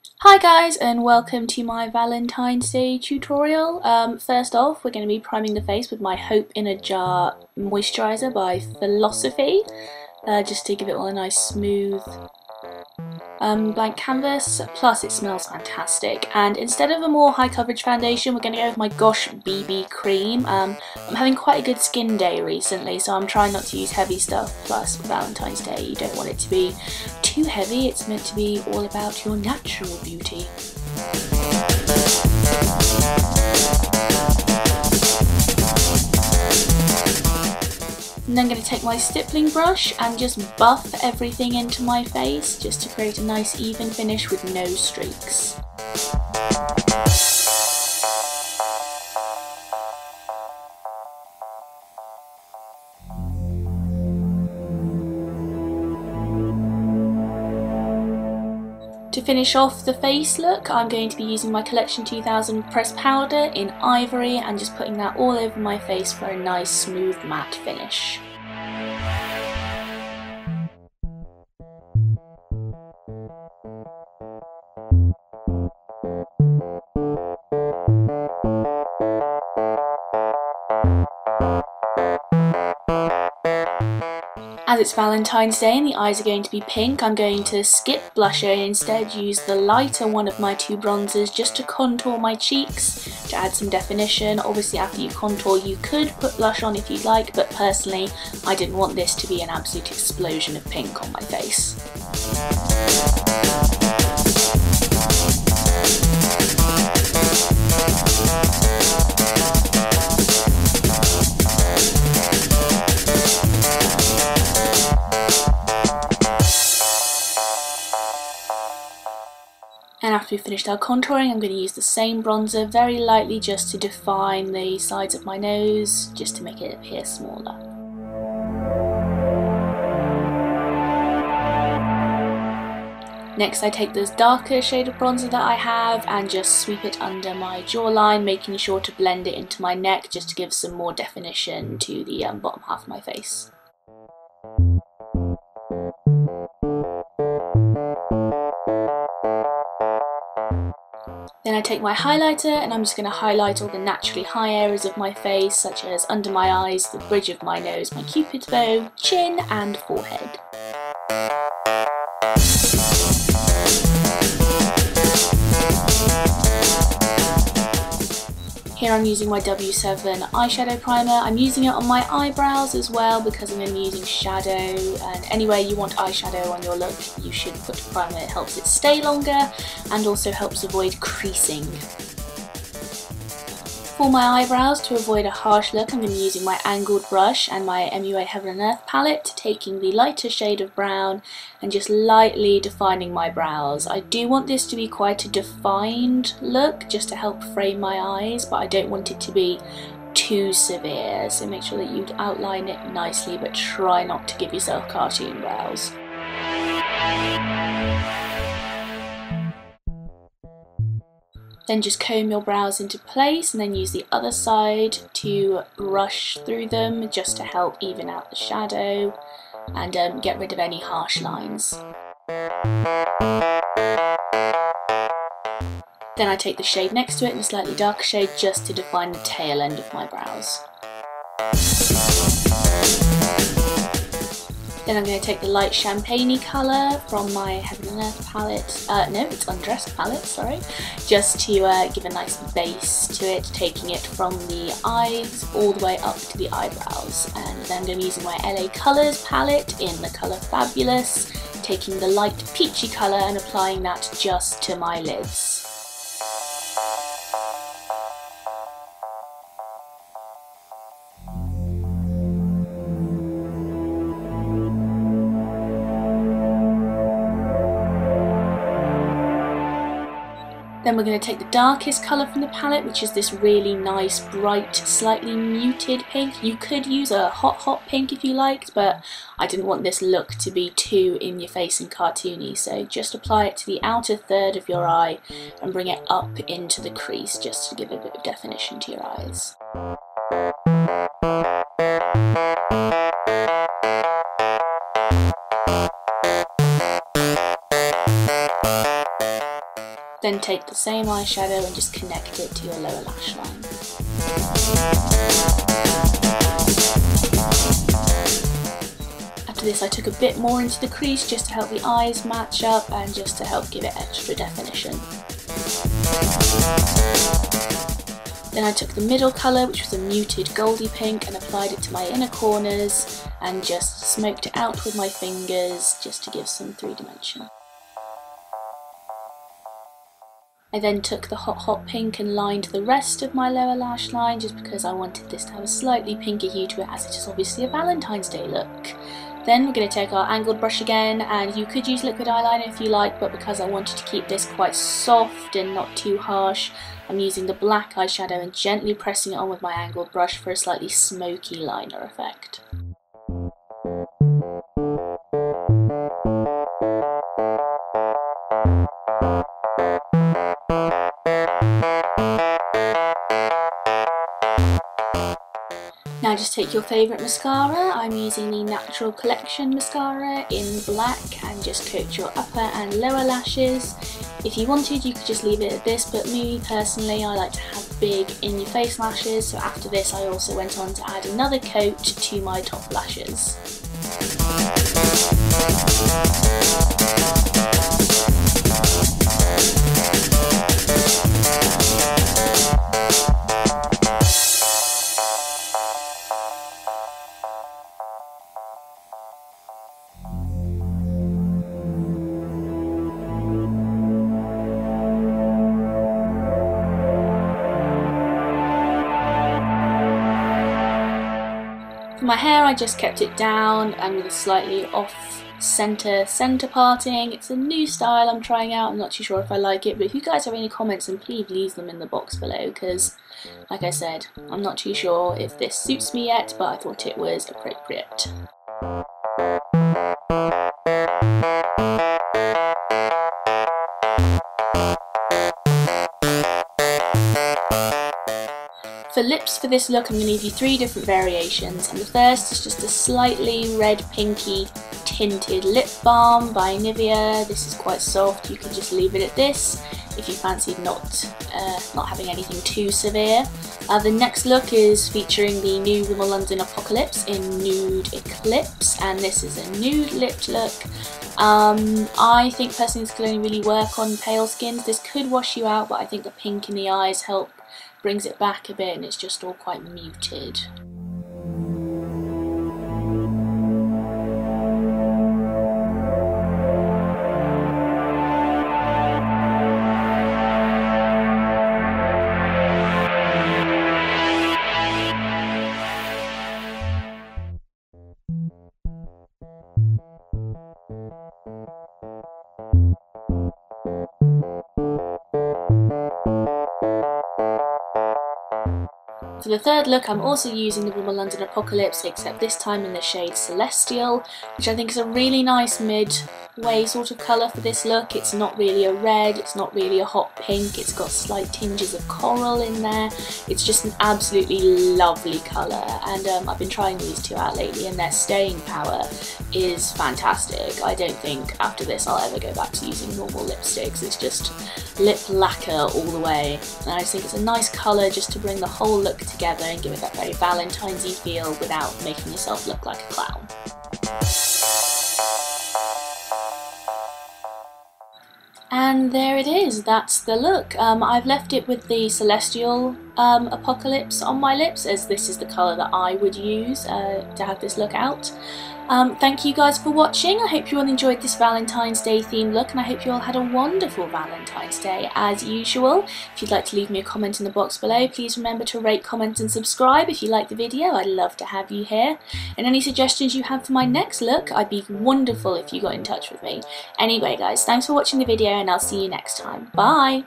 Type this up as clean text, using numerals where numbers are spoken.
Hi guys, and welcome to my Valentine's Day tutorial. First off, we're going to be priming the face with my Hope in a Jar moisturiser by Philosophy, just to give it all a nice smooth blank canvas. Plus it smells fantastic, and instead of a more high coverage foundation, we're going to go with my Gosh BB cream. I'm having quite a good skin day recently, so I'm trying not to use heavy stuff. Plus for Valentine's Day you don't want it to be too heavy, it's meant to be all about your natural beauty. And then I'm going to take my stippling brush and just buff everything into my face just to create a nice even finish with no streaks. To finish off the face look, I'm going to be using my Collection 2000 pressed powder in Ivory and just putting that all over my face for a nice smooth matte finish. As it's Valentine's Day and the eyes are going to be pink, I'm going to skip blusher and instead use the lighter one of my two bronzers just to contour my cheeks to add some definition. Obviously after you contour you could put blush on if you'd like, but personally I didn't want this to be an absolute explosion of pink on my face. And after we've finished our contouring, I'm going to use the same bronzer very lightly just to define the sides of my nose, just to make it appear smaller. Next I take this darker shade of bronzer that I have and just sweep it under my jawline, making sure to blend it into my neck just to give some more definition to the bottom half of my face. Then I take my highlighter and I'm just going to highlight all the naturally high areas of my face, such as under my eyes, the bridge of my nose, my cupid's bow, chin and forehead. Here I'm using my W7 eyeshadow primer. I'm using it on my eyebrows as well because I'm going to be using shadow, and anywhere you want eyeshadow on your look you should put primer. It helps it stay longer and also helps avoid creasing. For my eyebrows, to avoid a harsh look, I'm going to be using my angled brush and my MUA Heaven and Earth palette, taking the lighter shade of brown and just lightly defining my brows. I do want this to be quite a defined look just to help frame my eyes, but I don't want it to be too severe, so make sure that you outline it nicely but try not to give yourself cartoon brows. Then just comb your brows into place and then use the other side to brush through them just to help even out the shadow and get rid of any harsh lines. Then I take the shade next to it in a slightly darker shade just to define the tail end of my brows. Then I'm going to take the light champagne-y colour from my Heaven and Earth palette, no, it's Undressed palette, sorry, just to give a nice base to it, taking it from the eyes all the way up to the eyebrows. And then I'm going to be using my LA Colours palette in the colour Fabulous, taking the light peachy colour and applying that just to my lids. Then we're going to take the darkest colour from the palette, which is this really nice, bright, slightly muted pink. You could use a hot pink if you liked, but I didn't want this look to be too in your face and cartoony, so just apply it to the outer third of your eye and bring it up into the crease just to give a bit of definition to your eyes. Then take the same eyeshadow and just connect it to your lower lash line. After this I took a bit more into the crease just to help the eyes match up and just to help give it extra definition. Then I took the middle colour, which was a muted goldy pink, and applied it to my inner corners and just smoked it out with my fingers just to give some 3 dimension. I then took the hot pink and lined the rest of my lower lash line just because I wanted this to have a slightly pinker hue to it, as it is obviously a Valentine's Day look. Then we're going to take our angled brush again, and you could use liquid eyeliner if you like, but because I wanted to keep this quite soft and not too harsh, I'm using the black eyeshadow and gently pressing it on with my angled brush for a slightly smoky liner effect. Now just take your favourite mascara. I'm using the Natural Collection mascara in black, and just coat your upper and lower lashes. If you wanted, you could just leave it at this, but me personally, I like to have big in your face lashes, so after this I also went on to add another coat to my top lashes. For my hair, I just kept it down and with a slightly off-centre parting. It's a new style I'm trying out. I'm not too sure if I like it, but if you guys have any comments, then please leave them in the box below, because, like I said, I'm not too sure if this suits me yet, but I thought it was appropriate. For lips for this look, I'm going to give you 3 different variations, and the first is just a slightly red pinky tinted lip balm by Nivea. This is quite soft, you can just leave it at this if you fancied not having anything too severe. The next look is featuring the new Rimmel London Apocalypse in Nude Eclipse, and this is a nude lipped look. I think personally this could only really work on pale skins. This could wash you out, but I think the pink in the eyes brings it back a bit, and it's just all quite muted. For the third look, I'm also using the Rimmel London Apocalypse, except this time in the shade Celestial, which I think is a really nice midway sort of colour for this look. It's not really a red, it's not really a hot pink, it's got slight tinges of coral in there. It's just an absolutely lovely colour, and I've been trying these 2 out lately, and their staying power is fantastic. I don't think after this I'll ever go back to using normal lipsticks. It's just lip lacquer all the way, and I just think it's a nice colour just to bring the whole look together and give it that very Valentine's-y feel without making yourself look like a clown. And there it is, that's the look. I've left it with the Celestial Apocalypse on my lips, as this is the colour that I would use to have this look out. Thank you guys for watching. I hope you all enjoyed this Valentine's Day themed look, and I hope you all had a wonderful Valentine's Day as usual. If you'd like to leave me a comment in the box below, please remember to rate, comment and subscribe if you like the video. I'd love to have you here. And any suggestions you have for my next look, I'd be wonderful if you got in touch with me. Anyway guys, thanks for watching the video, and I'll see you next time. Bye!